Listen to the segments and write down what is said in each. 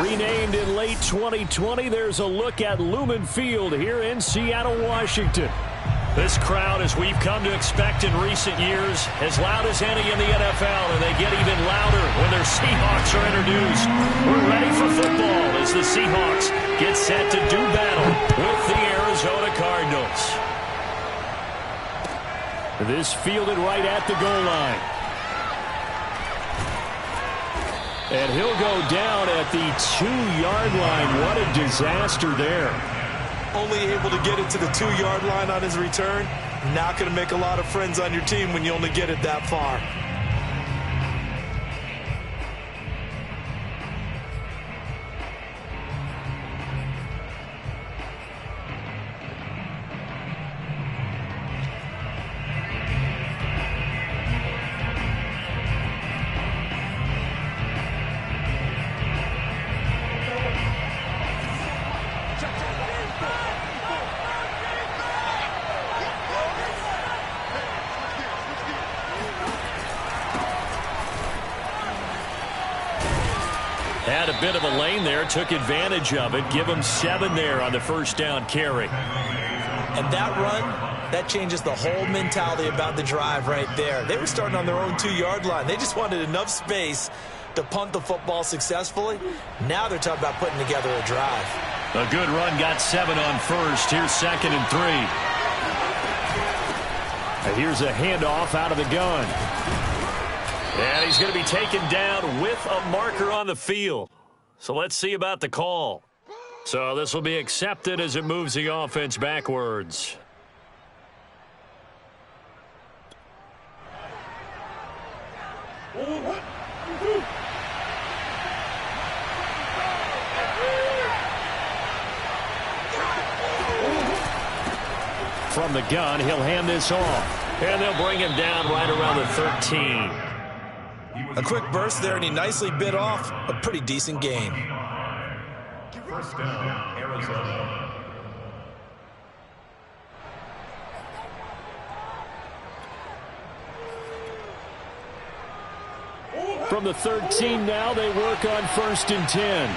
Renamed in late 2020, there's a look at Lumen Field here in Seattle, Washington. This crowd, as we've come to expect in recent years, as loud as any in the NFL, and they get even louder when their Seahawks are introduced. We're ready for football as the Seahawks get set to do battle with the Arizona Cardinals. This fielded right at the goal line. And he'll go down at the 2-yard line. What a disaster there. Only able to get it to the 2-yard line on his return. Not going to make a lot of friends on your team when you only get it that far. Had a bit of a lane there, took advantage of it. Give him 7 there on the first down carry. And that run, that changes the whole mentality about the drive right there. They were starting on their own 2-yard line. They just wanted enough space to punt the football successfully. Now they're talking about putting together a drive. A good run, got 7 on first. Here's 2nd and 3. And here's a handoff out of the gun. And he's going to be taken down with a marker on the field. So let's see about the call. So this will be accepted as it moves the offense backwards. From the gun, he'll hand this off. And they'll bring him down right around the 13. A quick burst there, and he nicely bit off a pretty decent gain. First down, Arizona. From the 13 now, they work on 1st and 10.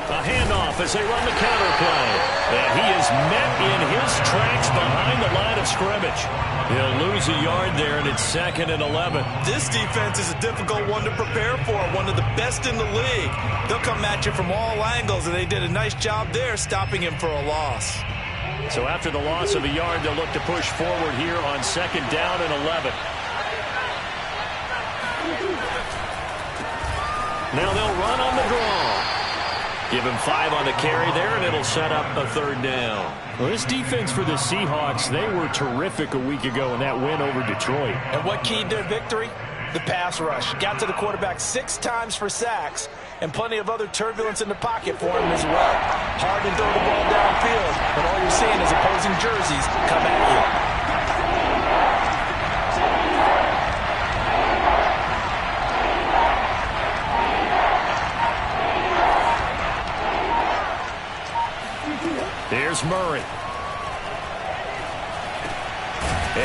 A handoff as they run the counter play. And he is met in his tracks behind the line of scrimmage. He'll lose a yard there, and it's 2nd and 11. This defense is a difficult one to prepare for, one of the best in the league. They'll come at you from all angles, and they did a nice job there stopping him for a loss. So after the loss of a yard, they'll look to push forward here on 2nd down and 11. Now they'll run on the draw. Give him 5 on the carry there, and it'll set up a 3rd down. Well, this defense for the Seahawks, they were terrific a week ago in that win over Detroit. And what keyed their victory? The pass rush. Got to the quarterback 6 times for sacks, and plenty of other turbulence in the pocket for him as well. Hard to throw the ball downfield, but all you're seeing is opposing jerseys come at you. Here's Murray.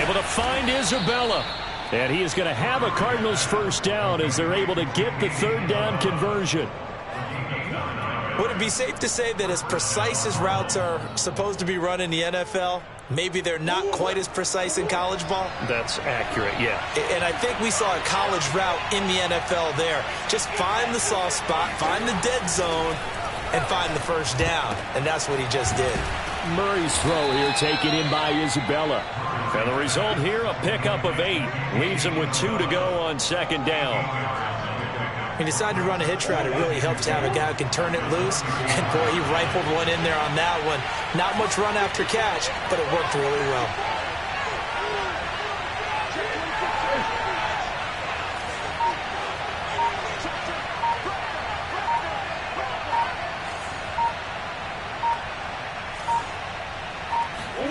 Able to find Isabella. And he is going to have a Cardinals 1st down as they're able to get the 3rd down conversion. Would it be safe to say that as precise as routes are supposed to be run in the NFL, maybe they're not quite as precise in college ball? That's accurate, yeah. And I think we saw a college route in the NFL there. Just find the soft spot, find the dead zone, and find the first down. And that's what he just did. Murray's throw here taken in by Isabella. And the result here, a pickup of 8. Leaves him with 2 to go on second down. He decided to run a hitch route. It really helps to have a guy who can turn it loose. And, boy, he rifled one in there on that one. Not much run after catch, but it worked really well.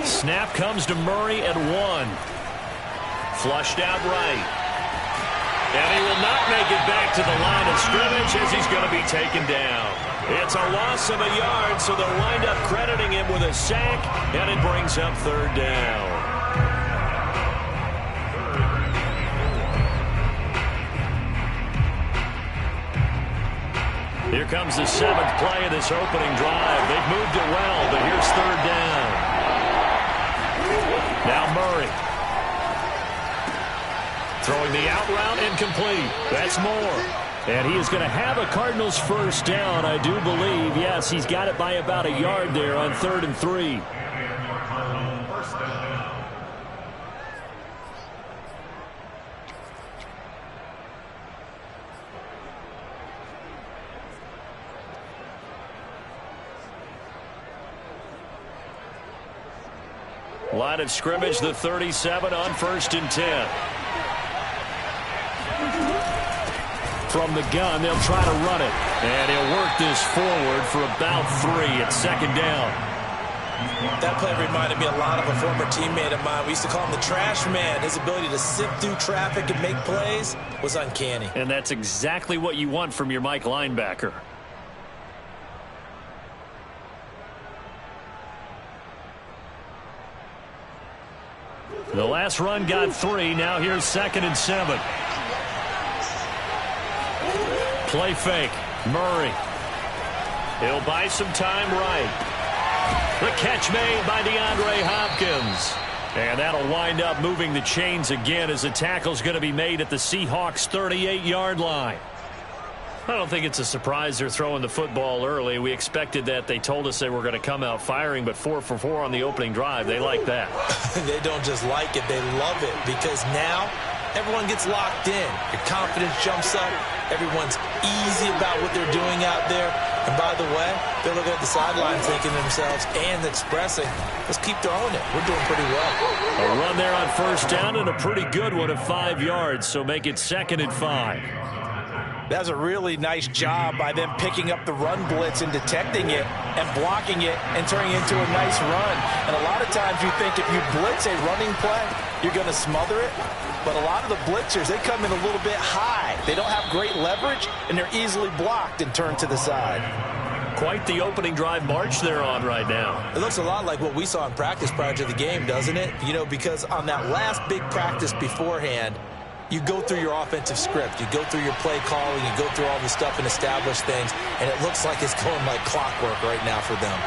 Snap comes to Murray at 1. Flushed out right. And he will not make it back to the line of scrimmage as he's going to be taken down. It's a loss of a yard, so they'll wind up crediting him with a sack, and it brings up third down. Here comes the 7th play of this opening drive. They've moved it well, but here's third down. Now Murray. Throwing the out route incomplete. That's Moore. And he is going to have a Cardinals first down, I do believe. Yes, he's got it by about a yard there on 3rd and 3. Line of scrimmage, the 37 on 1st and 10. From the gun, they'll try to run it. And he'll work this forward for about 3 at second down. That play reminded me a lot of a former teammate of mine. We used to call him the trash man. His ability to sift through traffic and make plays was uncanny. And that's exactly what you want from your Mike linebacker. The last run got 3. Now here's 2nd and 7. Play fake. Murray. He'll buy some time right. The catch made by DeAndre Hopkins. And that'll wind up moving the chains again as the tackle's going to be made at the Seahawks' 38-yard line. I don't think it's a surprise they're throwing the football early. We expected that. They told us they were going to come out firing, but 4 for 4 on the opening drive. They like that. They don't just like it, they love it, because now everyone gets locked in. Your confidence jumps up. Everyone's easy about what they're doing out there. And by the way, they're looking at the sideline thinking to themselves and expressing, let's keep throwing it. We're doing pretty well. A run there on first down and a pretty good one of 5 yards, so make it 2nd and 5. That's a really nice job by them picking up the run blitz and detecting it and blocking it and turning it into a nice run. And a lot of times you think if you blitz a running play, you're going to smother it. But a lot of the blitzers, they come in a little bit high. They don't have great leverage, and they're easily blocked and turned to the side. Quite the opening drive march they're on right now. It looks a lot like what we saw in practice prior to the game, doesn't it? You know, because on that last big practice beforehand, you go through your offensive script. You go through your play calling. You go through all the stuff and establish things. And it looks like it's going like clockwork right now for them.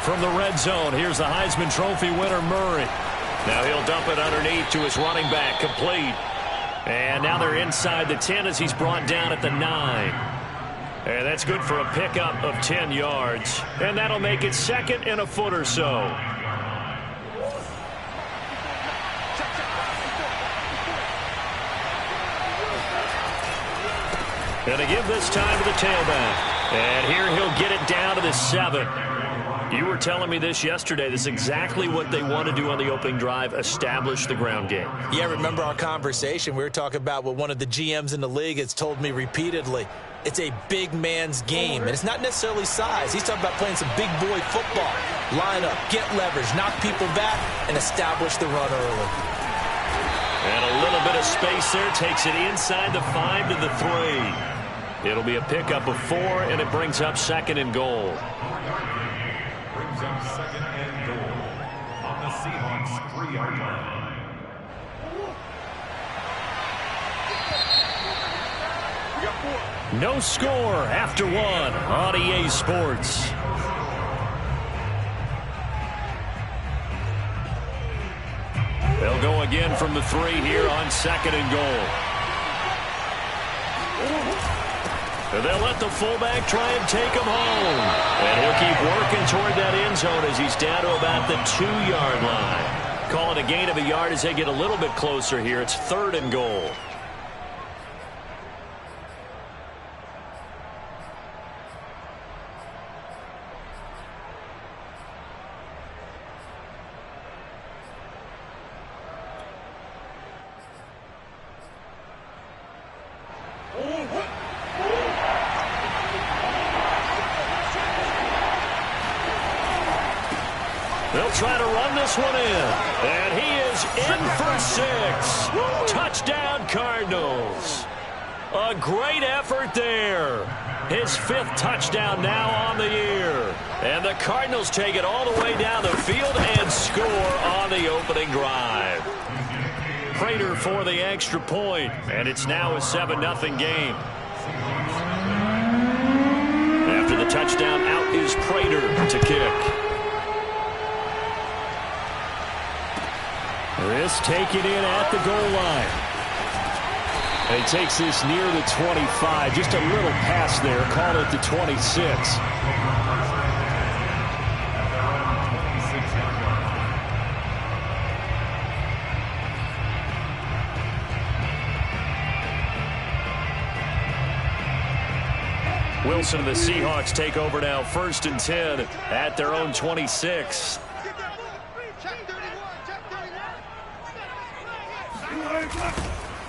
From the red zone, here's the Heisman Trophy winner, Murray. Now he'll dump it underneath to his running back, complete. And now they're inside the 10 as he's brought down at the 9. And that's good for a pickup of 10 yards. And that'll make it 2nd and a foot or so. And to give this time to the tailback. And here he'll get it down to the 7. You were telling me this yesterday. This is exactly what they want to do on the opening drive, establish the ground game. Yeah, remember our conversation? We were talking about what one of the GMs in the league has told me repeatedly. It's a big man's game, and it's not necessarily size. He's talking about playing some big boy football. Line up, get leverage, knock people back, and establish the run early. And a little bit of space there takes it inside the 5 to the 3. It'll be a pickup of 4, and it brings up 2nd and goal. Brings up 2nd and goal on the Seahawks 3-yard line. No score after one on EA Sports. They'll go again from the 3 here on 2nd and goal. And they'll let the fullback try and take him home. And he'll keep working toward that end zone as he's down to about the 2-yard line. Call it a gain of a yard as they get a little bit closer here. It's 3rd and goal. They'll try to run this one in. And he is in for 6. Touchdown, Cardinals. A great effort there. His 5th touchdown now on the year. And the Cardinals take it all the way down the field and score on the opening drive. Prater for the extra point. And it's now a 7-0 game. After the touchdown, out is Prater to kick. This taken in at the goal line. And he takes this near the 25. Just a little pass there. Call it the 26. Wilson and the Seahawks take over now 1st and 10 at their own 26.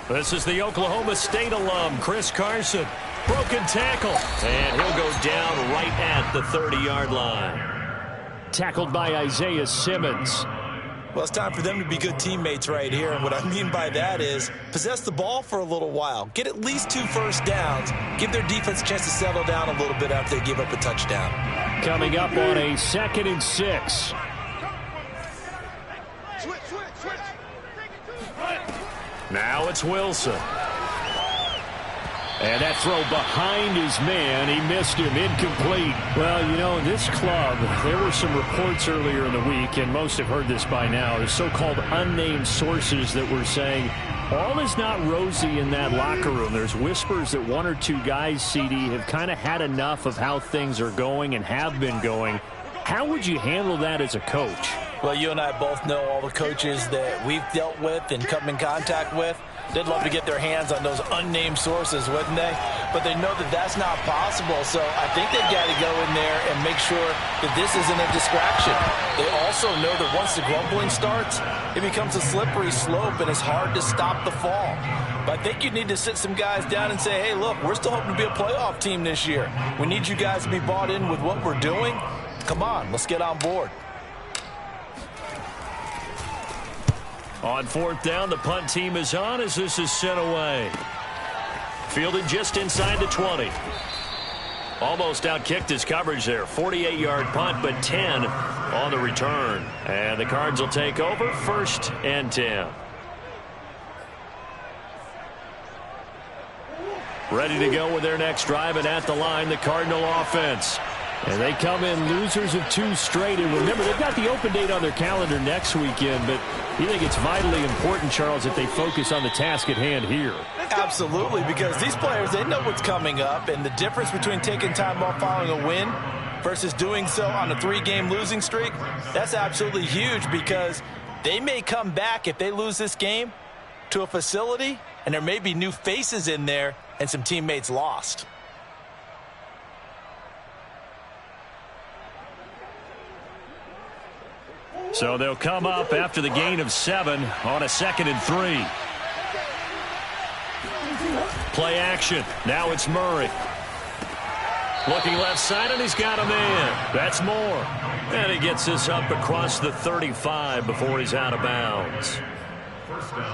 This is the Oklahoma State alum, Chris Carson. Broken tackle. And he'll go down right at the 30-yard line. Tackled by Isaiah Simmons. Well, it's time for them to be good teammates right here. And what I mean by that is possess the ball for a little while. Get at least 2 first downs. Give their defense a chance to settle down a little bit after they give up a touchdown. Coming up on a 2nd and 6. Now it's Wilson. And that throw behind his man, he missed him, incomplete. Well, you know, this club, there were some reports earlier in the week, and most have heard this by now, the so-called unnamed sources that were saying all is not rosy in that locker room. There's whispers that 1 or 2 guys, CD, have kind of had enough of how things are going and have been going. How would you handle that as a coach? Well, you and I both know all the coaches that we've dealt with and come in contact with. They'd love to get their hands on those unnamed sources, wouldn't they? But they know that that's not possible, so I think they've got to go in there and make sure that this isn't a distraction. They also know that once the grumbling starts, it becomes a slippery slope and it's hard to stop the fall. But I think you need to sit some guys down and say, hey, look, we're still hoping to be a playoff team this year. We need you guys to be bought in with what we're doing. Come on, let's get on board. On 4th down, the punt team is on as this is sent away. Fielded just inside the 20. Almost outkicked his coverage there. 48-yard punt, but 10 on the return. And the Cards will take over 1st and 10. Ready to go with their next drive, and at the line, the Cardinal offense. And they come in losers of 2 straight. And remember, they've got the open date on their calendar next weekend. But you think it's vitally important, Charles, that they focus on the task at hand here? Absolutely, because these players, they know what's coming up. And the difference between taking time off following a win versus doing so on a 3-game losing streak, that's absolutely huge because they may come back if they lose this game to a facility and there may be new faces in there and some teammates lost. So they'll come up after the gain of 7 on a 2nd and 3. Play action. Now it's Murray. Looking left side, and he's got a man. That's Moore. And he gets this up across the 35 before he's out of bounds.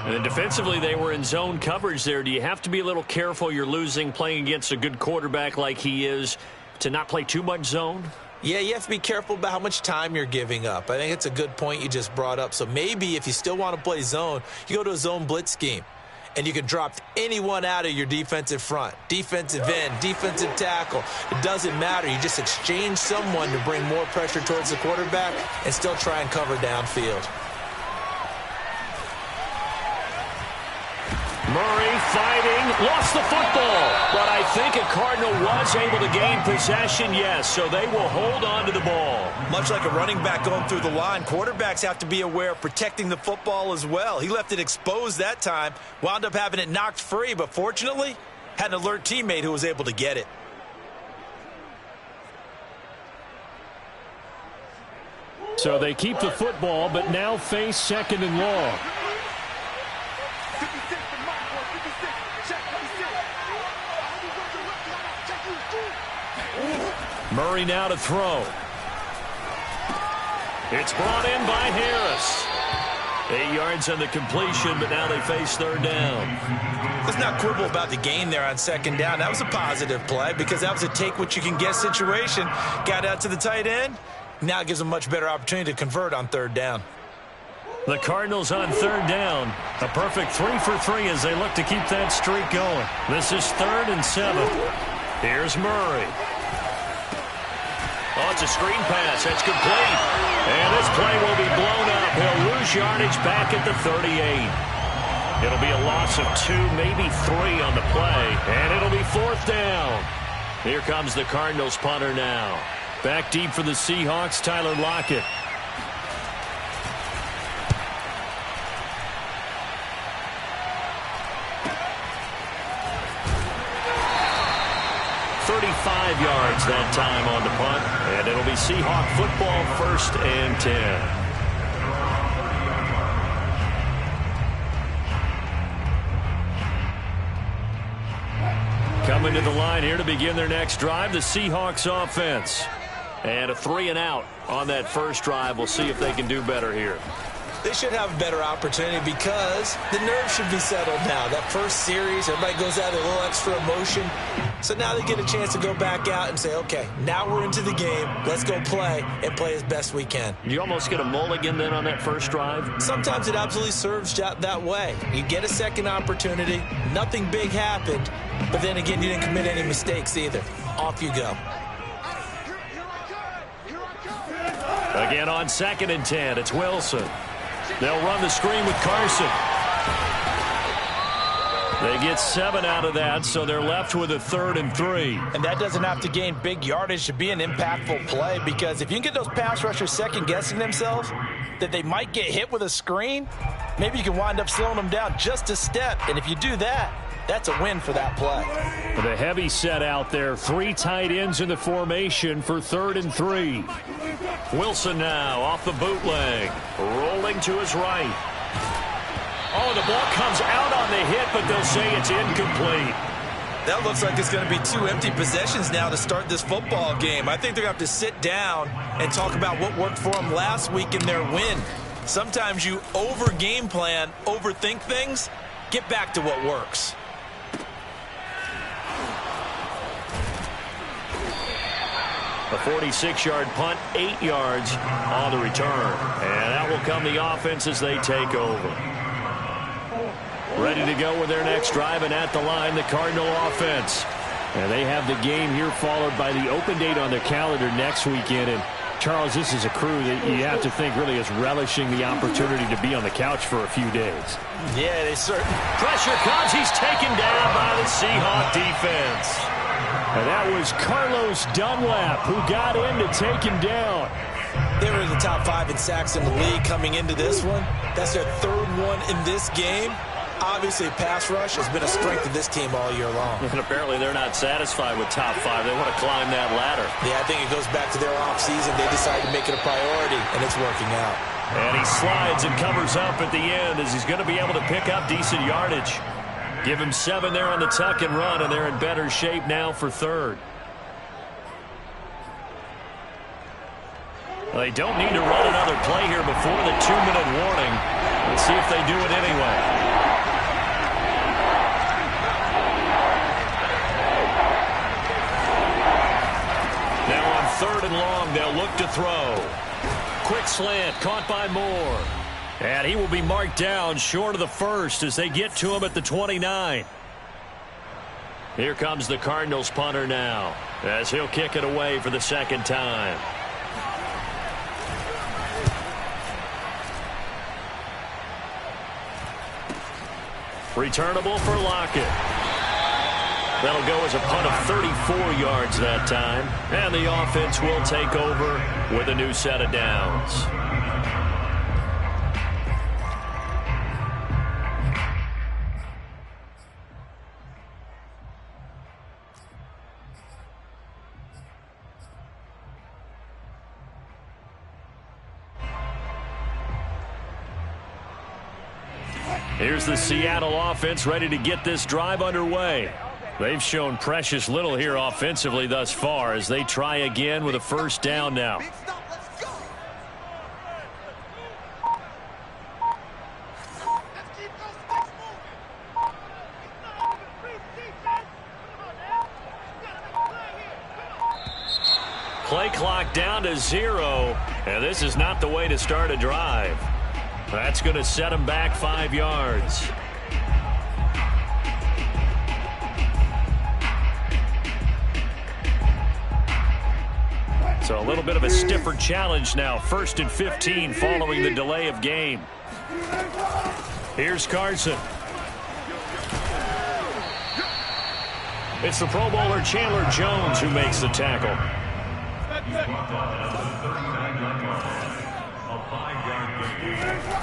And then defensively, they were in zone coverage there. Do you have to be a little careful? You're losing, playing against a good quarterback like he is, to not play too much zone? Yeah, you have to be careful about how much time you're giving up. I think it's a good point you just brought up. So maybe if you still want to play zone, you go to a zone blitz scheme. and you can drop anyone out of your defensive front. Defensive end, defensive tackle. It doesn't matter. You just exchange someone to bring more pressure towards the quarterback and still try and cover downfield. Murray fighting, lost the football. But I think a Cardinal was able to gain possession, yes, so they will hold on to the ball. Much like a running back going through the line, quarterbacks have to be aware of protecting the football as well. He left it exposed that time, wound up having it knocked free, but fortunately, had an alert teammate who was able to get it. So they keep the football, but now face second and long. Murray now to throw. It's brought in by Harris. 8 yards on the completion, but now they face third down. Let's not quibble about the gain there on second down. That was a positive play because that was a take-what-you-can-get situation. Got out to the tight end. Now it gives them a much better opportunity to convert on third down. The Cardinals on third down. A perfect 3 for 3 as they look to keep that streak going. This is 3rd and 7. Here's Murray. Oh, it's a screen pass. That's complete. And this play will be blown up. He'll lose yardage back at the 38. It'll be a loss of 2, maybe 3 on the play. And it'll be 4th down. Here comes the Cardinals punter now. Back deep for the Seahawks, Tyler Lockett. Yards that time on the punt, and it'll be Seahawk football, 1st and 10. Coming to the line here to begin their next drive, the Seahawks offense. And a 3 and out on that first drive. We'll see if they can do better here. They should have a better opportunity because the nerves should be settled now. That first series, everybody goes out with a little extra emotion. So now they get a chance to go back out and say, okay, now we're into the game. Let's go play and play as best we can. You almost get a mulligan then on that first drive? Sometimes it absolutely serves that way. You get a second opportunity. Nothing big happened. But then again, you didn't commit any mistakes either. Off you go. Again on 2nd and 10, it's Wilson. They'll run the screen with Carson. They get 7 out of that, so they're left with a 3rd and 3. And that doesn't have to gain big yardage to be an impactful play, because if you can get those pass rushers second-guessing themselves that they might get hit with a screen, maybe you can wind up slowing them down just a step. And if you do that, that's a win for that play. The heavy set out there. 3 tight ends in the formation for 3rd and 3. Wilson now off the bootleg. Rolling to his right. Oh, the ball comes out on the hit, but they'll say it's incomplete. That looks like it's going to be 2 empty possessions now to start this football game. I think they're going to have to sit down and talk about what worked for them last week in their win. Sometimes you over-game plan, overthink things. Get back to what works. A 46-yard punt, 8 yards on the return. And that will come the offense as they take over. Ready to go with their next drive, and at the line, the Cardinal offense. And they have the game here followed by the open date on their calendar next weekend. And, Charles, this is a crew that you have to think really is relishing the opportunity to be on the couch for a few days. Yeah, they certainly. Pressure comes. He's taken down by the Seahawk defense. And that was Carlos Dunlap who got in to take him down. They were in the top 5 in sacks in the league coming into this one. That's their 3rd one in this game. Obviously, pass rush has been a strength of this team all year long. And apparently they're not satisfied with top 5. They want to climb that ladder. Yeah, I think it goes back to their offseason. They decided to make it a priority, and it's working out. And he slides and covers up at the end as he's going to be able to pick up decent yardage. Give him 7 there on the tuck and run, and they're in better shape now for 3rd. They don't need to run another play here before the 2-minute warning. Let's see if they do it anyway. Now on 3rd and long, they'll look to throw. Quick slant, caught by Moore. And he will be marked down short of the first as they get to him at the 29. Here comes the Cardinals punter now as he'll kick it away for the second time. Returnable for Lockett. That'll go as a punt of 34 yards that time. And the offense will take over with a new set of downs. Here's the Seattle offense ready to get this drive underway. They've shown precious little here offensively thus far as they try again with a first down now. Play clock down to 0, and this is not the way to start a drive. That's going to set him back 5 yards. So a little bit of a stiffer challenge now. 1st and 15 following the delay of game. Here's Carson. It's the Pro Bowler Chandler Jones who makes the tackle.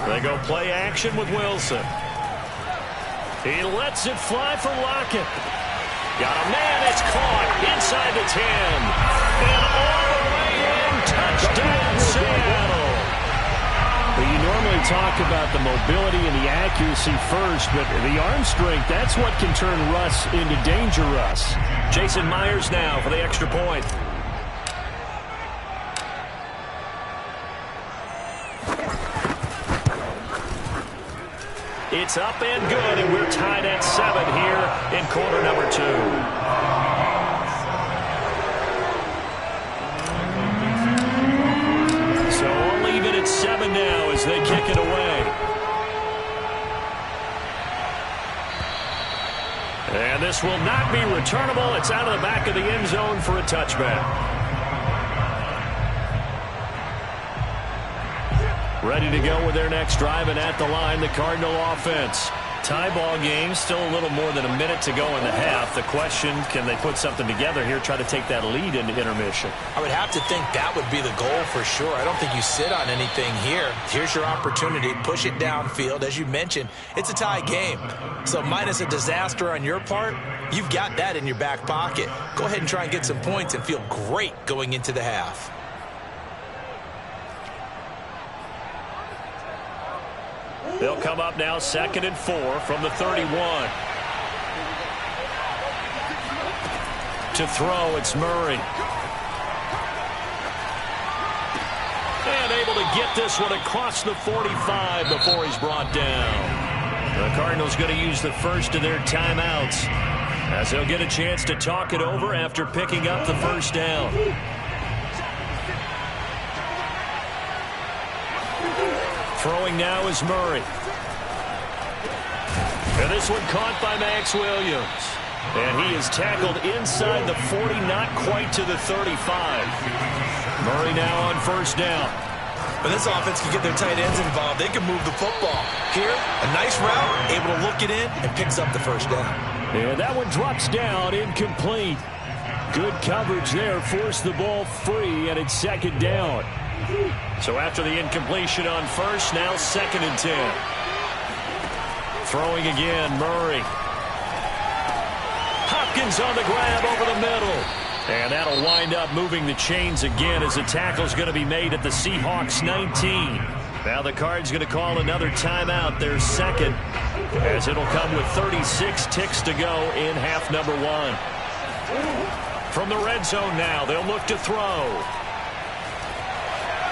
They go play action with Wilson. He lets it fly for Lockett. Got a man, it's caught inside the 10. And all the way in, touchdown Seattle. Well, you normally talk about the mobility and the accuracy first, but the arm strength, that's what can turn Russ into danger Russ. Jason Myers now for the extra point. It's up and good, and we're tied at 7 here in quarter number 2. So we'll leave it at 7 now as they kick it away. And this will not be returnable. It's out of the back of the end zone for a touchback. Ready to go with their next drive, and at the line, the Cardinal offense. Tie ball game, still a little more than a minute to go in the half. The question, can they put something together here, try to take that lead into intermission? I would have to think that would be the goal for sure. I don't think you sit on anything here. Here's your opportunity. Push it downfield. As you mentioned, it's a tie game. So minus a disaster on your part, you've got that in your back pocket. Go ahead and try and get some points and feel great going into the half. They'll come up now 2nd and 4 from the 31. To throw, it's Murray. And able to get this one across the 45 before he's brought down. The Cardinals going to use the first of their timeouts as they'll get a chance to talk it over after picking up the first down. Throwing now is Murray. And this one caught by Max Williams. And he is tackled inside the 40, not quite to the 35. Murray now on first down. When this offense can get their tight ends involved, they can move the football. Here, a nice route, able to look it in, and picks up the first down. And that one drops down, incomplete. Good coverage there, forced the ball free, and it's 2nd down. So after the incompletion on first, now 2nd and 10. Throwing again, Murray. Hopkins on the grab over the middle. And that'll wind up moving the chains again as the tackle's going to be made at the Seahawks 19. Now the Cards going to call another timeout, their second, as it'll come with 36 ticks to go in half number 1. From the red zone now, they'll look to throw.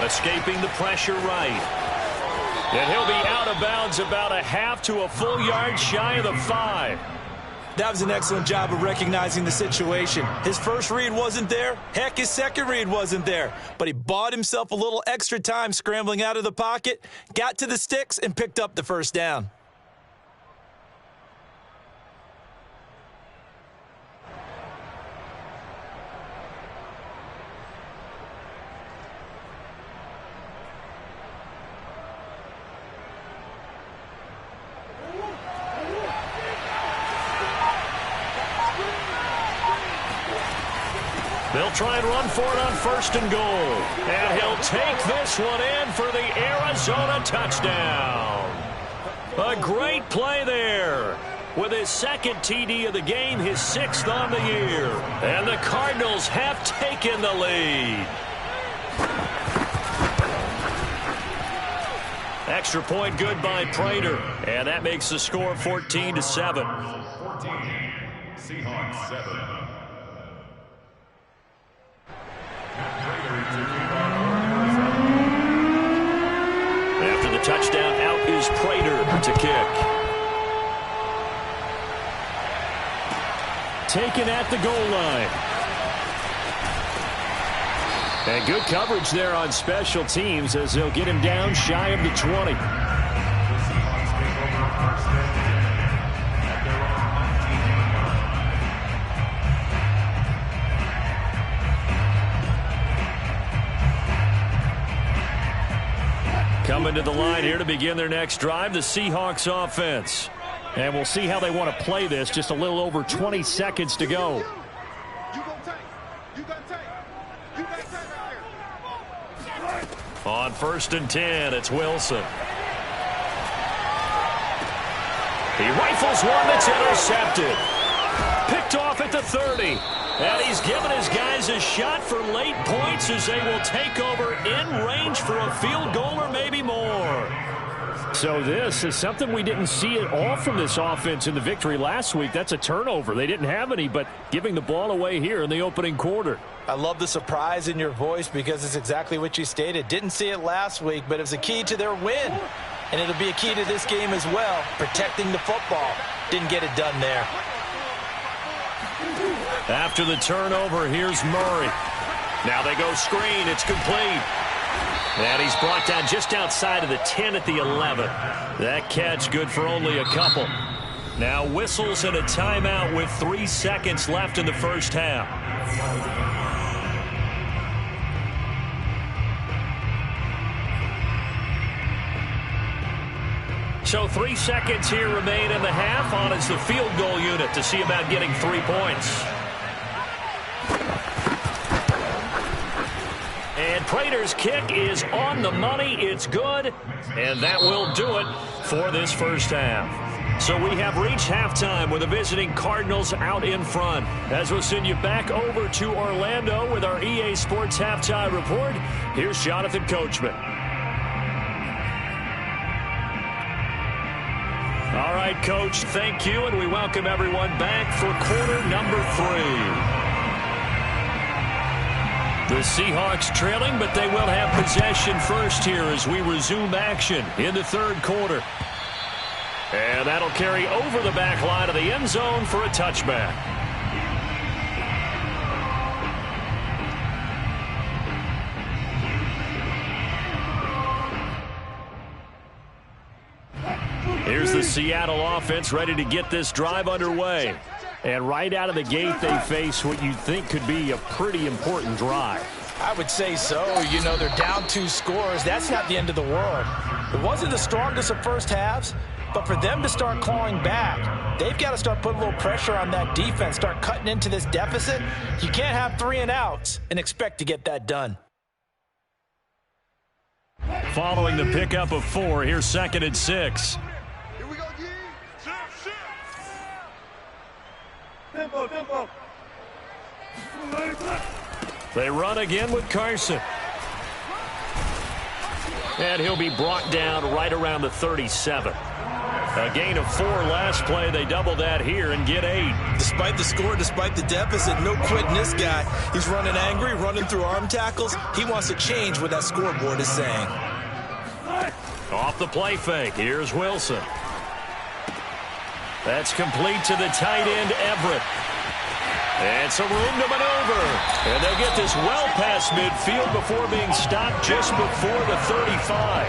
Escaping the pressure right. And he'll be out of bounds about a half to a full yard shy of the 5. That was an excellent job of recognizing the situation. His first read wasn't there. Heck, his second read wasn't there. But he bought himself a little extra time scrambling out of the pocket, got to the sticks, and picked up the first down. They'll try and run for it on 1st and goal. And he'll take this one in for the Arizona touchdown. A great play there. With his second TD of the game, his 6th on the year. And the Cardinals have taken the lead. Extra point good by Prater. And that makes the score 14-7. 14, Seahawks 7. After the touchdown, out is Prater to kick. Taken at the goal line. And good coverage there on special teams as they'll get him down shy of the 20. Coming to the line here to begin their next drive, the Seahawks offense. And we'll see how they want to play this. Just a little over 20 seconds to go. On 1st and 10, it's Wilson. He rifles one that's intercepted. Picked off at the 30. And he's given his guys a shot for late points as they will take over in range for a field goal or maybe more. So this is something we didn't see at all from this offense in the victory last week. That's a turnover. They didn't have any, but giving the ball away here in the opening quarter. I love the surprise in your voice because it's exactly what you stated. Didn't see it last week, but it was a key to their win. And it'll be a key to this game as well, protecting the football. Didn't get it done there. After the turnover, here's Murray. Now they go screen. It's complete. And he's brought down just outside of the 10 at the 11. That catch good for only a couple. Now whistles and a timeout with 3 seconds left in the first half. So 3 seconds here remain in the half. On is the field goal unit to see about getting 3 points. And Prater's kick is on the money. It's good. And that will do it for this first half. So we have reached halftime with the visiting Cardinals out in front. As we'll send you back over to Orlando with our EA Sports Halftime Report, here's Jonathan Coachman. All right, Coach, thank you, and we welcome everyone back for quarter number 3. The Seahawks trailing, but they will have possession first here as we resume action in the third quarter. And that'll carry over the back line of the end zone for a touchback. Here's the Seattle offense ready to get this drive underway. And right out of the gate, they face what you think could be a pretty important drive. I would say so. You know, they're down 2 scores. That's not the end of the world. It wasn't the strongest of first halves, but for them to start clawing back, they've got to start putting a little pressure on that defense, start cutting into this deficit. You can't have 3 and outs and expect to get that done. Following the pickup of 4, here's 2nd and 6. They run again with Carson. And he'll be brought down right around the 37. A gain of 4 last play. They double that here and get 8. Despite the score, despite the deficit, no quitting this guy. He's running angry, running through arm tackles. He wants to change what that scoreboard is saying. Off the play fake. Here's Wilson. That's complete to the tight end, Everett. And some room to maneuver. And they'll get this well past midfield before being stopped just before the 35.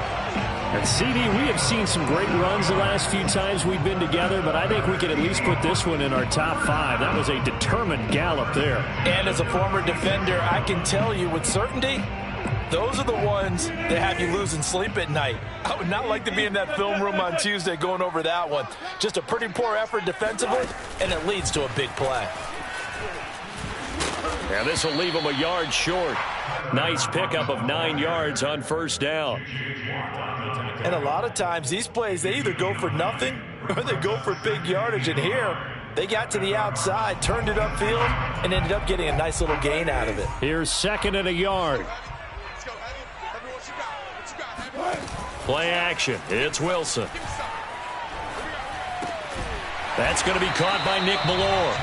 And CD, we have seen some great runs the last few times we've been together, but I think we can at least put this one in our top 5. That was a determined gallop there. And as a former defender, I can tell you with certainty, those are the ones that have you losing sleep at night. I would not like to be in that film room on Tuesday going over that one. Just a pretty poor effort defensively, and it leads to a big play. And this will leave him a yard short. Nice pickup of 9 yards on first down. And a lot of times these plays, they either go for nothing or they go for big yardage. And here, they got to the outside, turned it upfield, and ended up getting a nice little gain out of it. Here's 2nd and a yard. Play action. It's Wilson. That's going to be caught by Nick Ballore.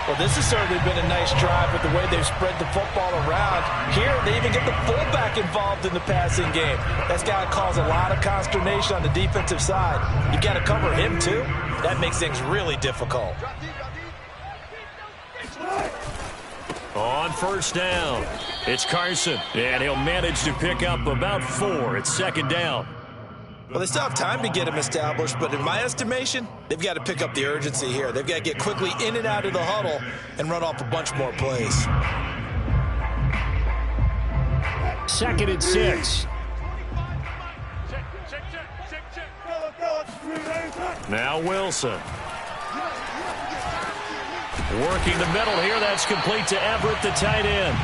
Well, this has certainly been a nice drive with the way they've spread the football around. Here, they even get the fullback involved in the passing game. That's got to cause a lot of consternation on the defensive side. You've got to cover him, too. That makes things really difficult. On first down, it's Carson, and he'll manage to pick up about 4. It's 2nd down. Well, they still have time to get him established, but in my estimation, they've got to pick up the urgency here. They've got to get quickly in and out of the huddle and run off a bunch more plays. 2nd and 6. Now Wilson. Working the middle here. That's complete to Everett, the tight end.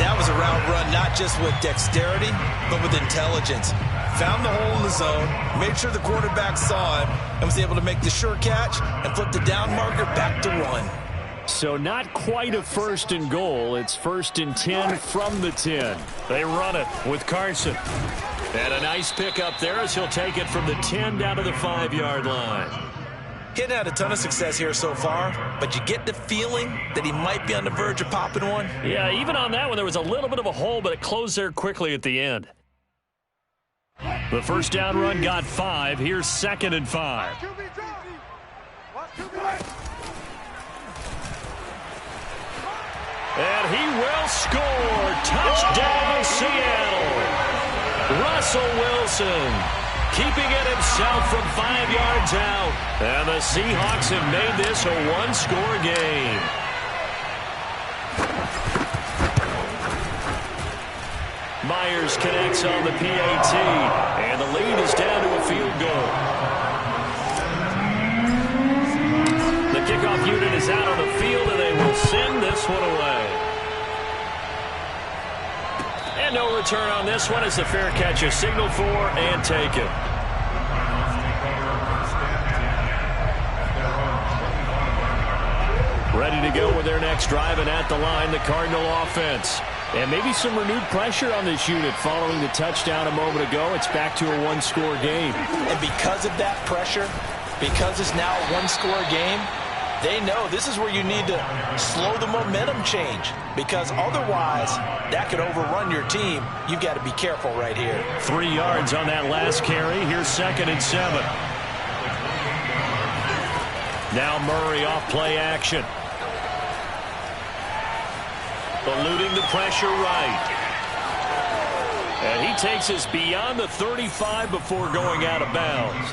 That was a route run, not just with dexterity, but with intelligence. Found the hole in the zone, made sure the quarterback saw him, and was able to make the sure catch and flip the down marker back to run. So not quite a 1st and goal. It's 1st and 10 from the 10. They run it with Carson. And a nice pickup there as he'll take it from the 10 down to the 5-yard line. He hadn't had a ton of success here so far, but you get the feeling that he might be on the verge of popping one. Yeah, even on that one, there was a little bit of a hole, but it closed there quickly at the end. The first down run got 5. Here's 2nd and 5. And he will score. Touchdown, Seattle. Russell Wilson keeping it himself from 5 yards out. And the Seahawks have made this a 1-score game. Myers connects on the PAT, and the lead is down to a field goal. The kickoff unit is out on the field, and they will send this one away. And no return on this one as the fair catch is signaled for and taken. Ready to go with their next drive, and at the line, the Cardinal offense. And maybe some renewed pressure on this unit following the touchdown a moment ago. It's back to a 1-score game. And because of that pressure, because it's now a 1-score game, they know this is where you need to slow the momentum change. Because otherwise, that could overrun your team. You've got to be careful right here. 3 yards on that last carry. Here's 2nd and 7. Now Murray off play action. Eluding the pressure right. And he takes us beyond the 35 before going out of bounds.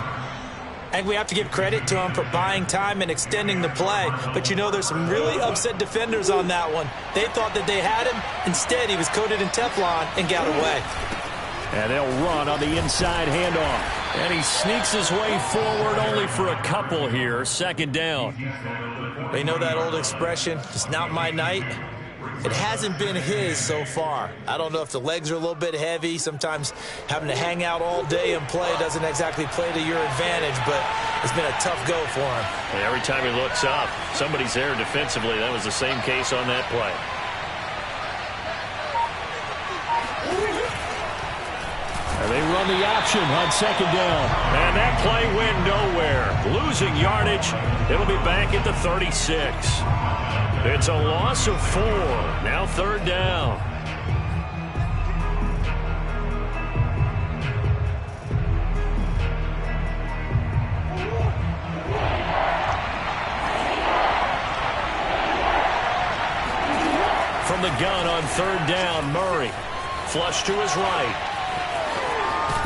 And we have to give credit to him for buying time and extending the play. But you know, there's some really upset defenders on that one. They thought that they had him. Instead, he was coated in Teflon and got away. And they'll run on the inside handoff. And he sneaks his way forward only for a couple here. 2nd down. You know that old expression, it's not my night? It hasn't been his so far. I don't know if the legs are a little bit heavy. Sometimes having to hang out all day and play doesn't exactly play to your advantage, but it's been a tough go for him. And every time he looks up, somebody's there defensively. That was the same case on that play. And they run the option on 2nd down. And that play went nowhere. Losing yardage. It'll be back at the 36. It's a loss of 4. Now 3rd down. from the gun on third down. Murray, flush to his right.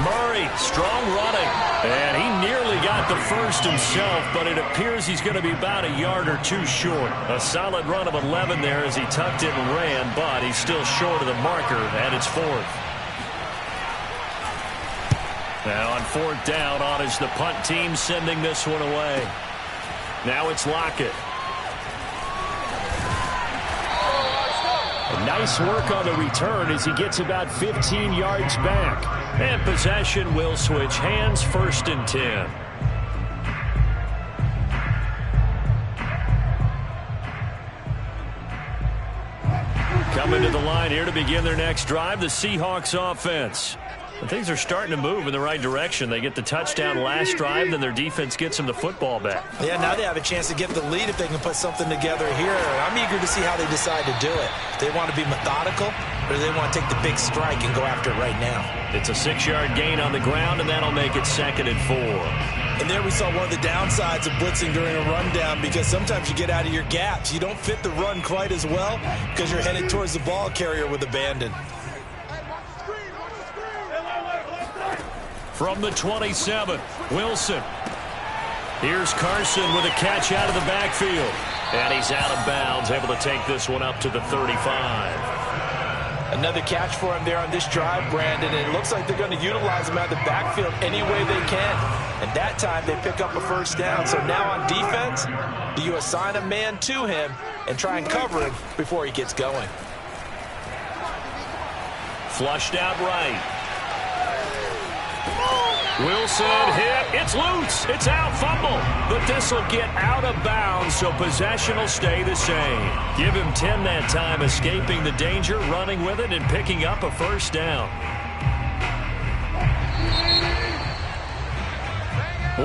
Murray, strong running, and he nearly got the first himself, but it appears he's going to be about a yard or two short. A solid run of 11 there as he tucked it and ran, but he's still short of the marker, and it's fourth. Now on fourth down, on is the punt team sending this one away. Now it's Lockett. Nice work on the return as he gets about 15 yards back. And possession will switch hands, 1st and 10. Coming to the line here to begin their next drive, the Seahawks offense. And things are starting to move in the right direction. They get the touchdown last drive, then their defense gets them the football back. Yeah, now they have a chance to get the lead if they can put something together here. I'm eager to see how they decide to do it. Do they want to be methodical, or do they want to take the big strike and go after it right now? It's a 6-yard gain on the ground, and that'll make it 2nd and 4. And there we saw one of the downsides of blitzing during a rundown, because sometimes you get out of your gaps. You don't fit the run quite as well because you're headed towards the ball carrier with abandon. From the 27, Wilson. Here's Carson with a catch out of the backfield. And he's out of bounds, able to take this one up to the 35. Another catch for him there on this drive, Brandon. And it looks like they're going to utilize him out of the backfield any way they can. And that time they pick up a first down. So now on defense, do you assign a man to him and try and cover him before he gets going? Flushed out right. Wilson hit. It's loose. It's out. Fumble. But this will get out of bounds, so possession will stay the same. Give him 10 that time, escaping the danger, running with it, and picking up a first down.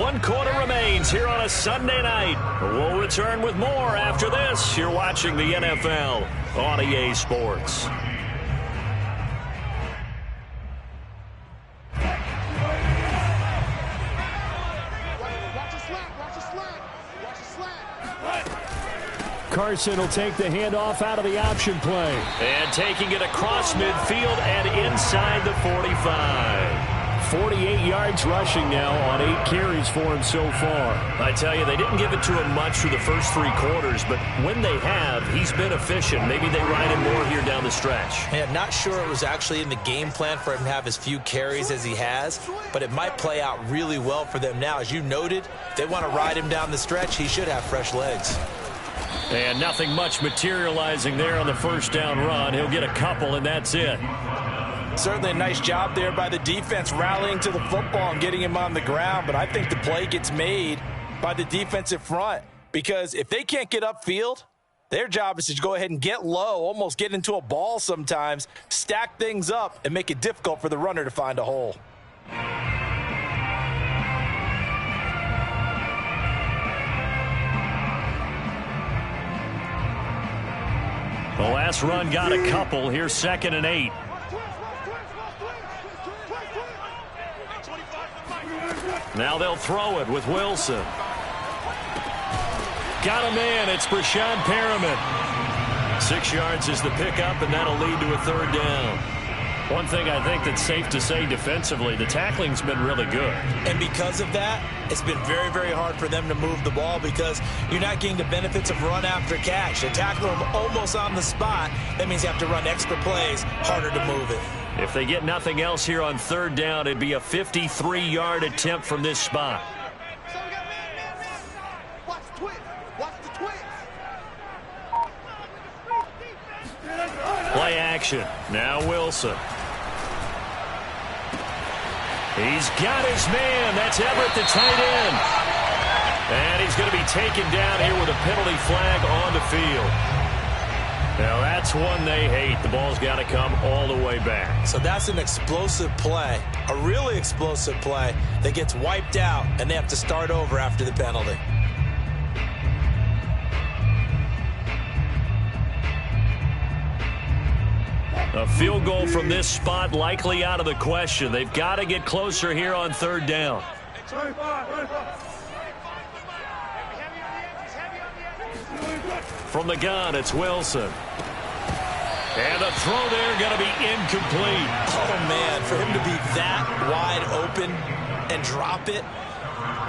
1 quarter remains here on a Sunday night. We'll return with more after this. You're watching the NFL on EA Sports. Carson will take the handoff out of the option play. And taking it across midfield and inside the 45. 48 yards rushing now on 8 carries for him so far. I tell you, they didn't give it to him much through the first 3 quarters, but when they have, he's been efficient. Maybe they ride him more here down the stretch. Yeah, not sure it was actually in the game plan for him to have as few carries as he has, but it might play out really well for them now. As you noted, if they want to ride him down the stretch, he should have fresh legs. And nothing much materializing there on the first down run. He'll get a couple, and that's it. Certainly a nice job there by the defense, rallying to the football and getting him on the ground. But I think the play gets made by the defensive front, because if they can't get upfield, their job is to go ahead and get low, almost get into a ball sometimes, stack things up, and make it difficult for the runner to find a hole. The last run got a couple. Here's 2nd and 8. Now they'll throw it with Wilson. Got him in. It's Brashad Perriman. 6 yards is the pickup, and that'll lead to a 3rd down. One thing I think that's safe to say defensively, the tackling's been really good. And because of that, it's been very, very hard for them to move the ball, because you're not getting the benefits of run after catch. They tackle them almost on the spot. That means you have to run extra plays, harder to move it. If they get nothing else here on 3rd down, it'd be a 53-yard attempt from this spot. Play action. Now Wilson. He's got his man. That's Everett, the tight end. And he's going to be taken down here with a penalty flag on the field. Now that's one they hate. The ball's got to come all the way back. So that's an explosive play, a really explosive play that gets wiped out, and they have to start over after the penalty. A field goal from this spot likely out of the question. They've got to get closer here on 3rd down. From the gun, it's Wilson. And the throw there going to be incomplete. Oh, man, for him to be that wide open and drop it.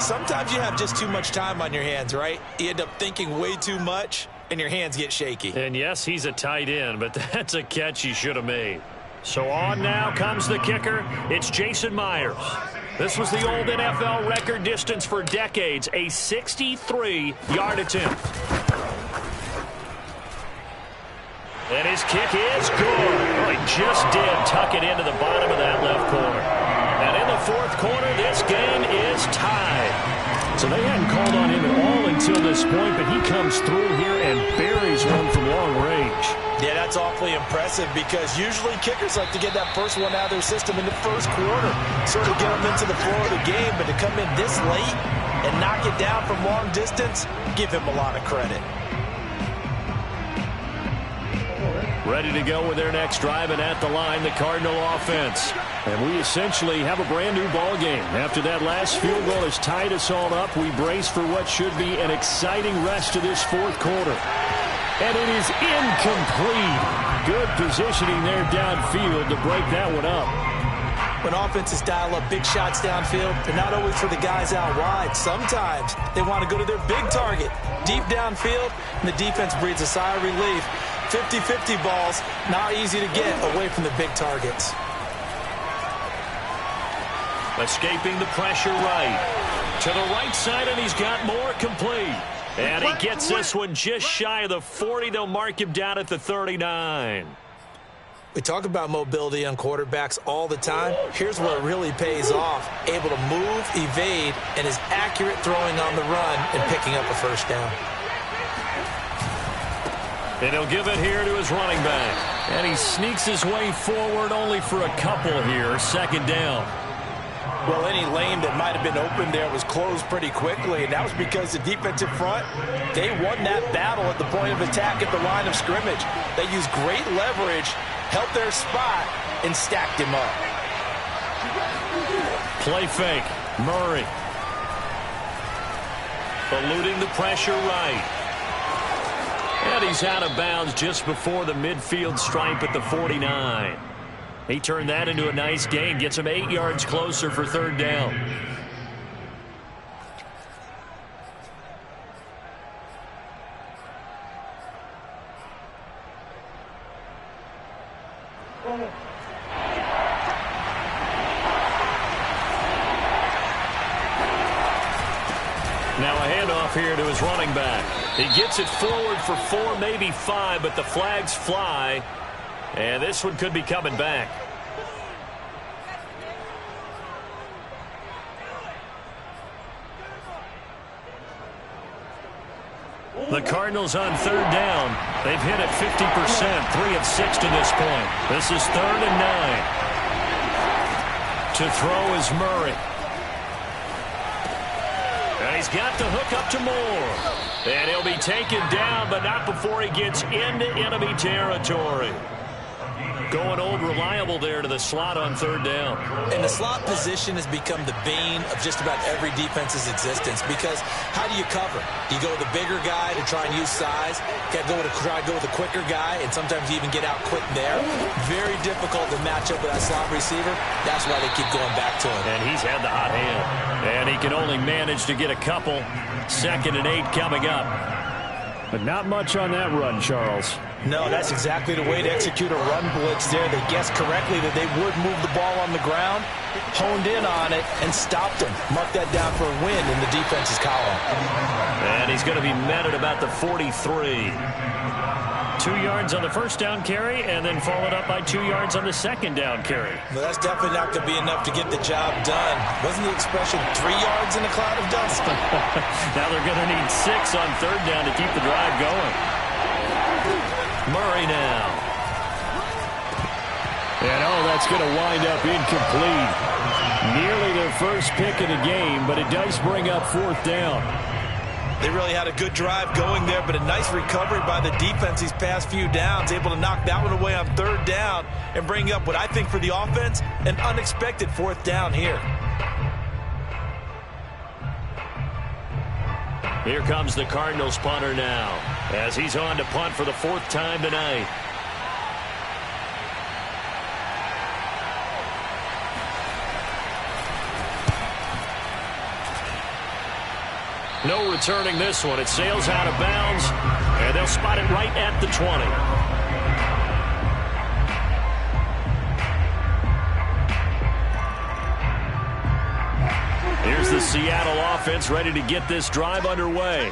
Sometimes you have just too much time on your hands, right? You end up thinking way too much, and your hands get shaky. And yes, he's a tight end, but that's a catch he should have made. So on now comes the kicker. It's Jason Myers. This was the old NFL record distance for decades, a 63-yard attempt. And his kick is good. Oh, he just did tuck it into the bottom of that left corner. And in the fourth quarter, this game is tied. So they hadn't called on him at all until this point, but he comes through here and buries one from long range. Yeah, that's awfully impressive because usually kickers like to get that first one out of their system in the first quarter, sort of get them into the flow of the game, but to come in this late and knock it down from long distance, give him a lot of credit. Ready to go with their next drive, and at the line, the Cardinal offense. And we essentially have a brand-new ball game. After that last field goal has tied us all up, we brace for what should be an exciting rest of this fourth quarter. And it is incomplete. Good positioning there downfield to break that one up. When offenses dial up big shots downfield, they're not always for the guys out wide. Sometimes they want to go to their big target, deep downfield, and the defense breathes a sigh of relief. 50-50 balls, not easy to get away from the big targets. Escaping the pressure right. To the right side, and he's got more complete. And he gets this one just shy of the 40. They'll mark him down at the 39. We talk about mobility on quarterbacks all the time. Here's where it really pays off. Able to move, evade, and is accurate throwing on the run and picking up a first down. And he'll give it here to his running back. And he sneaks his way forward only for a couple here. Second down. Well, any lane that might have been open there was closed pretty quickly, and that was because the defensive front, they won that battle at the point of attack at the line of scrimmage. They used great leverage, held their spot, and stacked him up. Play fake. Murray. Eluding the pressure right. And he's out of bounds just before the midfield stripe at the 49. He turned that into a nice gain, gets him 8 yards closer for third down. Now a handoff here to his running back. He gets it forward for 4, maybe 5, but the flags fly. And this one could be coming back. The Cardinals on third down. They've hit it 50%, 3 of 6 to this point. This is 3rd and 9. To throw is Murray. And he's got the hook up to Moore. And he'll be taken down, but not before he gets into enemy territory. Going old reliable there to the slot on third down. And the slot position has become the bane of just about every defense's existence because how do you cover? Do you go with the bigger guy to try and use size? You got to try to go with the quicker guy, and sometimes you even get out quick there. Very difficult to match up with that slot receiver. That's why they keep going back to him. And he's had the hot hand. And he can only manage to get a couple. 2nd and 8 coming up. But not much on that run, Charles. No, that's exactly the way to execute a run blitz there. They guessed correctly that they would move the ball on the ground, honed in on it, and stopped him. Mark that down for a win in the defense's column. And he's going to be met at about the 43. 2 yards on the first down carry, and then followed up by 2 yards on the second down carry. Well, that's definitely not going to be enough to get the job done. Wasn't the expression 3 yards in a cloud of dust? Now they're going to need 6 on third down to keep the drive going. Murray now. And that's going to wind up incomplete. Nearly their first pick of the game, but it does bring up 4th down. They really had a good drive going there, but a nice recovery by the defense these past few downs, able to knock that one away on third down and bring up what I think for the offense, an unexpected 4th down here. Here comes the Cardinals punter now, as he's on to punt for the 4th time tonight. No returning this one. It sails out of bounds, and they'll spot it right at the 20. Here's the Seattle offense ready to get this drive underway.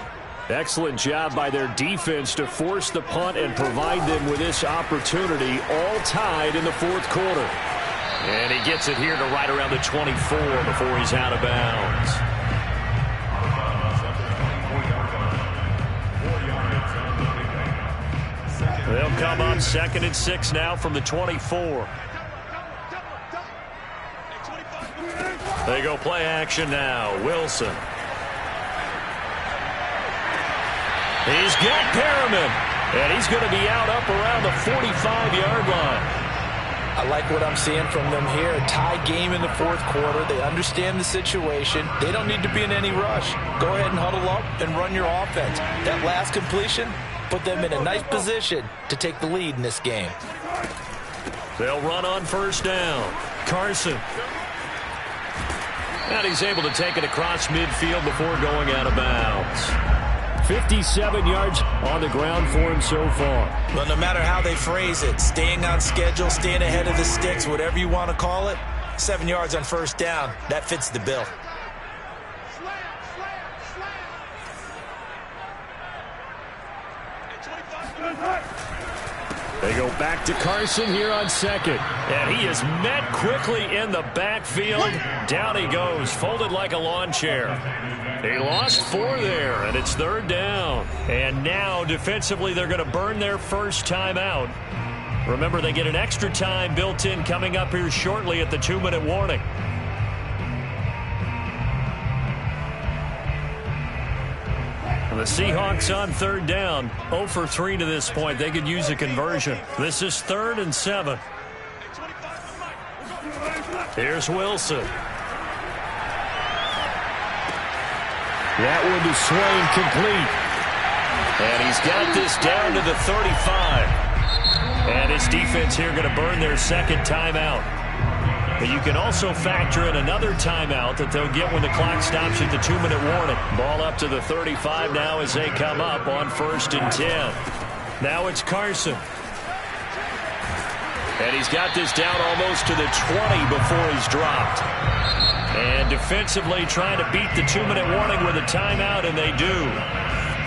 Excellent job by their defense to force the punt and provide them with this opportunity, all tied in the fourth quarter. And he gets it here to right around the 24 before he's out of bounds. They'll come on 2nd and 6 now from the 24. They go play action now. Wilson. He's got Perriman, and he's going to be out up around the 45-yard line. I like what I'm seeing from them here. A tie game in the fourth quarter. They understand the situation. They don't need to be in any rush. Go ahead and huddle up and run your offense. That last completion put them in a nice position to take the lead in this game. They'll run on first down. Carson. And he's able to take it across midfield before going out of bounds. 57 yards on the ground for him so far. Well, no matter how they phrase it, staying on schedule, staying ahead of the sticks, whatever you want to call it, 7 yards on first down, that fits the bill. They go back to Carson here on 2nd. And he is met quickly in the backfield. Down he goes, folded like a lawn chair. He lost 4 there, and it's 3rd down. And now, defensively, they're going to burn their first time out. Remember, they get an extra time built in coming up here shortly at the 2-minute warning. The Seahawks on 3rd down, 0 for 3 to this point. They could use a conversion. This is 3rd and 7. Here's Wilson. That one to Swain, complete. And he's got this down to the 35. And his defense here going to burn their second timeout. But you can also factor in another timeout that they'll get when the clock stops at the 2-minute warning. Ball up to the 35 now as they come up on 1st and 10. Now it's Carson. And he's got this down almost to the 20 before he's dropped. And defensively trying to beat the 2-minute warning with a timeout, and they do.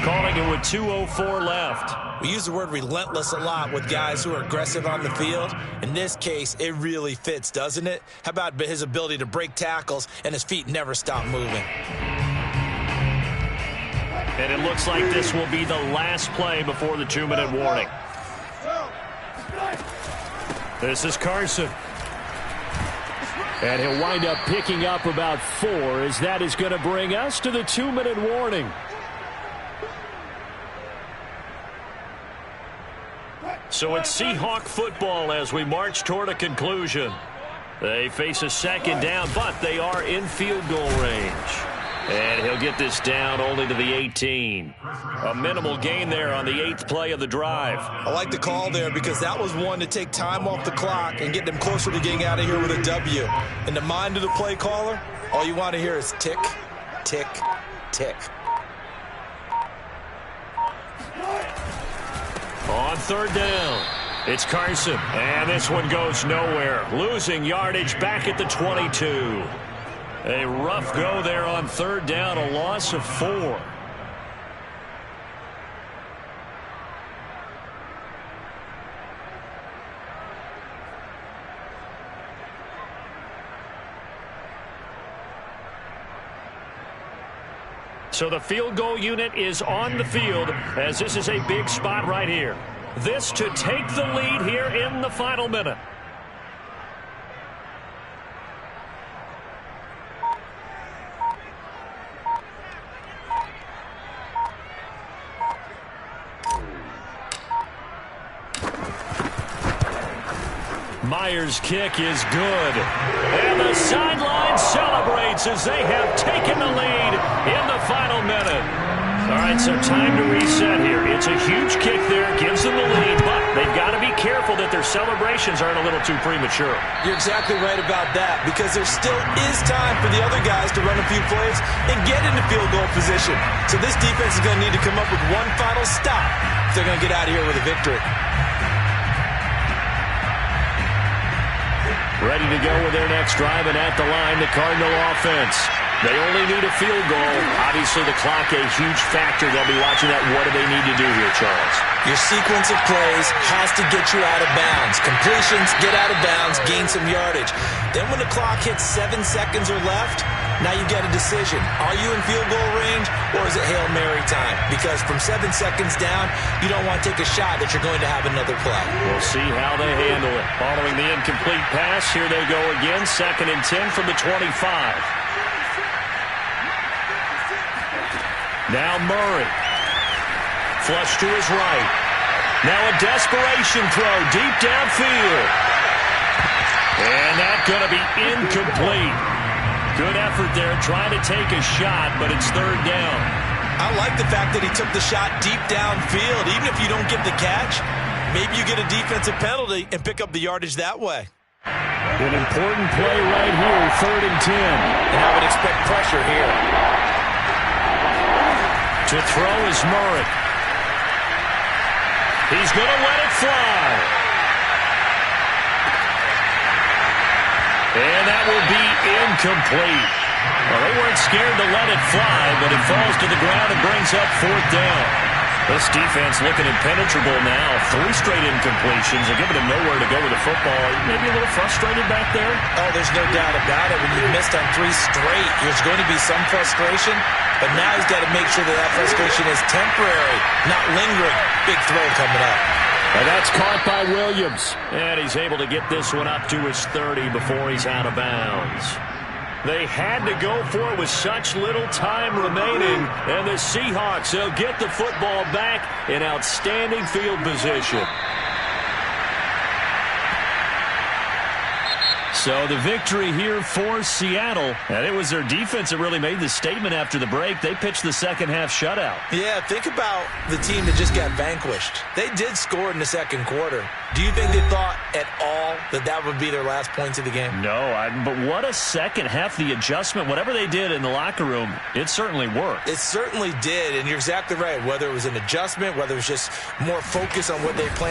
Calling it with 2:04 left. We use the word relentless a lot with guys who are aggressive on the field. In this case, it really fits, doesn't it? How about his ability to break tackles and his feet never stop moving? And it looks like this will be the last play before the 2-minute warning. This is Carson. And he'll wind up picking up about 4 as that is going to bring us to the 2-minute warning. So it's Seahawk football as we march toward a conclusion. They face a 2nd down, but they are in field goal range. And he'll get this down only to the 18. A minimal gain there on the 8th play of the drive. I like the call there because that was one to take time off the clock and get them closer to getting out of here with a W. In the mind of the play caller, all you want to hear is tick, tick, tick. On 3rd down, it's Carson. And this one goes nowhere. Losing yardage back at the 22. A rough go there on 3rd down, a loss of 4. So the field goal unit is on the field as this is a big spot right here. This to take the lead here in the final minute. Myers' kick is good. And the sideline celebrates as they have taken the lead in the final minute. All right, so time to reset here. It's a huge kick there, gives them the lead, but they've got to be careful that their celebrations aren't a little too premature. You're exactly right about that, because there still is time for the other guys to run a few plays and get into field goal position. So this defense is going to need to come up with one final stop if they're going to get out of here with a victory. Ready to go with their next drive, and at the line, the Cardinal offense. They only need a field goal. Obviously, the clock a huge factor. They'll be watching that. What do they need to do here, Charles? Your sequence of plays has to get you out of bounds. Completions, get out of bounds, gain some yardage. Then when the clock hits 7 seconds or left, now you get a decision. Are you in field goal range, or is it Hail Mary time? Because from 7 seconds down, you don't want to take a shot that you're going to have another play. We'll see how they handle it. Following the incomplete pass, here they go again. 2nd and 10 from the 25. Now Murray. Flush to his right. Now a desperation throw deep downfield. And that's going to be incomplete. Good effort there trying to take a shot, but it's 3rd down. I like the fact that he took the shot deep downfield. Even if you don't get the catch, maybe you get a defensive penalty and pick up the yardage that way. An important play right here, 3rd and 10. And I would expect pressure here. To throw is Murray. He's going to let it fly. And that will be incomplete. Well, they weren't scared to let it fly, but it falls to the ground and brings up 4th down. This defense looking impenetrable now. 3 straight incompletions. They're giving him nowhere to go with the football. Maybe a little frustrated back there? Oh, there's no doubt about it. When you've missed on 3 straight, there's going to be some frustration. But now he's got to make sure that frustration is temporary, not lingering. Big throw coming up. And that's caught by Williams. And he's able to get this one up to his 30 before he's out of bounds. They had to go for it with such little time remaining. And the Seahawks, they'll get the football back in outstanding field position. So the victory here for Seattle. And it was their defense that really made the statement after the break. They pitched the second half shutout. Yeah, think about the team that just got vanquished. They did score in the 2nd quarter. Do you think they thought at all that that would be their last points of the game? No, but what a second half. The adjustment, whatever they did in the locker room, it certainly worked. It certainly did, and you're exactly right. Whether it was an adjustment, whether it was just more focus on what they planned